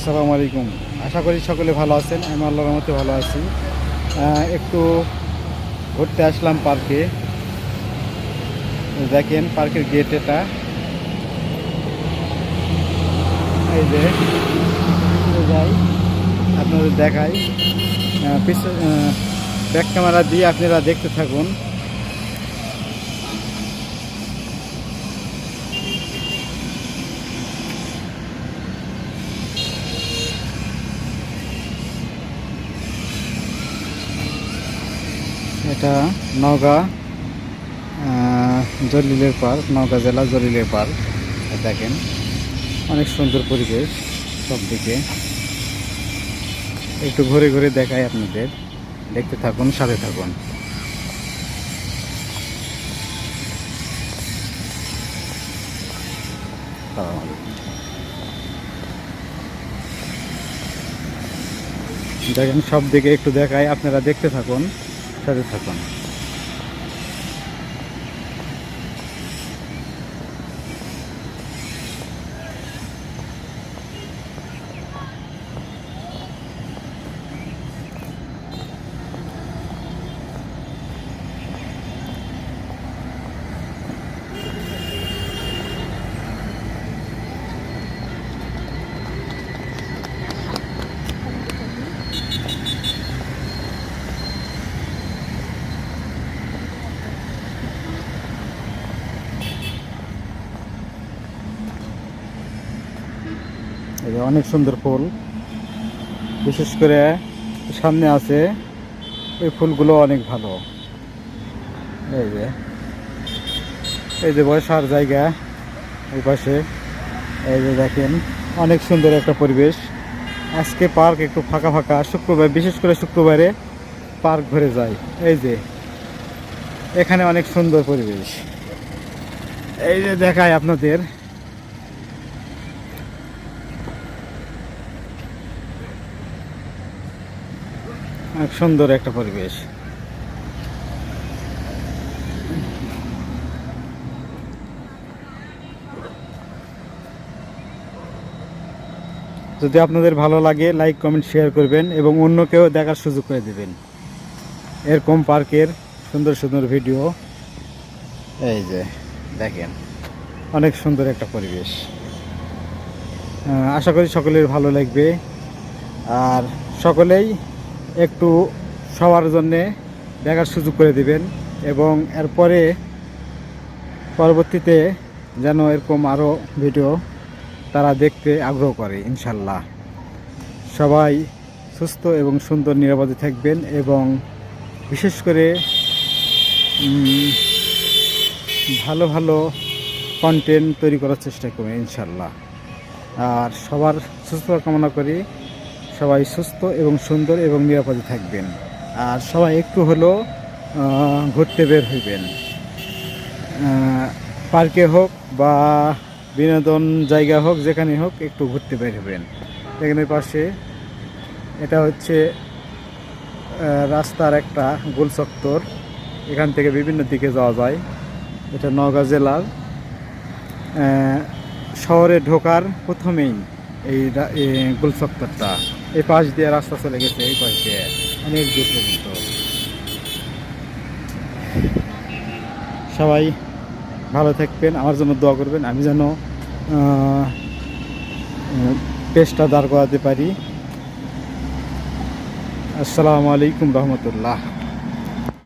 আসসালামু আলাইকুম। আশা করি সকলে ভালো আছেন। আমি আল্লাহর রহমতে ভালো আছি। একটু ঘুরতে আসলাম পার্কে। দেখেন পার্কের গেট এটা, এই যে যাই আপনাদের দেখাই। ব্যাক ক্যামেরা দিয়ে আপনারা দেখতে থাকুন। এটা নওগাঁ জলিলের পার্ক, নওগাঁ জেলা জলিলের পার্ক। দেখেন অনেক সুন্দর পরিবেশ সব দিকে। একটু ঘুরে ঘুরে দেখাই আপনাদের, দেখতে থাকুন, সাথে থাকুন। দেখেন সব দিকে একটু দেখাই, আপনারা দেখতে থাকুন, সাথে থাকুন। এই যে অনেক সুন্দর ফুল, বিশেষ করে সামনে আছে এই ফুলগুলো অনেক ভালো। এই যে বসার জায়গা ওই পাশে, এই যে দেখেন অনেক সুন্দর একটা পরিবেশ। আজকে পার্ক একটু ফাঁকা ফাঁকা, শুক্রবার, বিশেষ করে শুক্রবারে পার্ক ভরে যায়। এই যে এখানে অনেক সুন্দর পরিবেশ, এই যে দেখায় আপনাদের। অনেক সুন্দর একটা পরিবেশ। যদি আপনাদের ভালো লাগে লাইক কমেন্ট শেয়ার করবেন এবং অন্যকেও দেখার সুযোগ করে দেবেন এরকম পার্কের সুন্দর সুন্দর ভিডিও। এই যে দেখেন অনেক সুন্দর একটা পরিবেশ। আশা করি সকলের ভালো লাগবে, আর সকলেই একটু সবার জন্যে দেখার সুযোগ করে দিবেন এবং এরপরে পরবর্তীতে যেন এরকম আরও ভিডিও তারা দেখতে আগ্রহ করে। ইনশাল্লাহ সবাই সুস্থ এবং সুন্দর নিরাপদে থাকবেন এবং বিশেষ করে ভালো ভালো কন্টেন্ট তৈরি করার চেষ্টা করবেন ইনশাল্লাহ। আর সবার সুস্থতা কামনা করি, সবাই সুস্থ এবং সুন্দর এবং নিরাপদে থাকবেন। আর সবাই একটু হলেও ঘুরতে বের হইবেন, পার্কে হোক বা বিনোদন জায়গা হোক, যেখানে হোক একটু ঘুরতে বের হবেন। এখানে পাশে এটা হচ্ছে রাস্তার একটা গোল চত্বর, এখান থেকে বিভিন্ন দিকে যাওয়া যায়। এটা নওগাঁ জেলার শহরে ঢোকার প্রথমেই এই গোল চত্বরটা, এই পাশ দিয়ে রাস্তা চলে গেছে, এই পাশ দিয়ে অনেক দূর পর্যন্ত। সবাই ভালো থাকবেন, আমার জন্য দোয়া করবেন, আমি যেন পেজটা দাঁড় করাতে পারি। আসসালামু আলাইকুম রহমতুল্লাহ।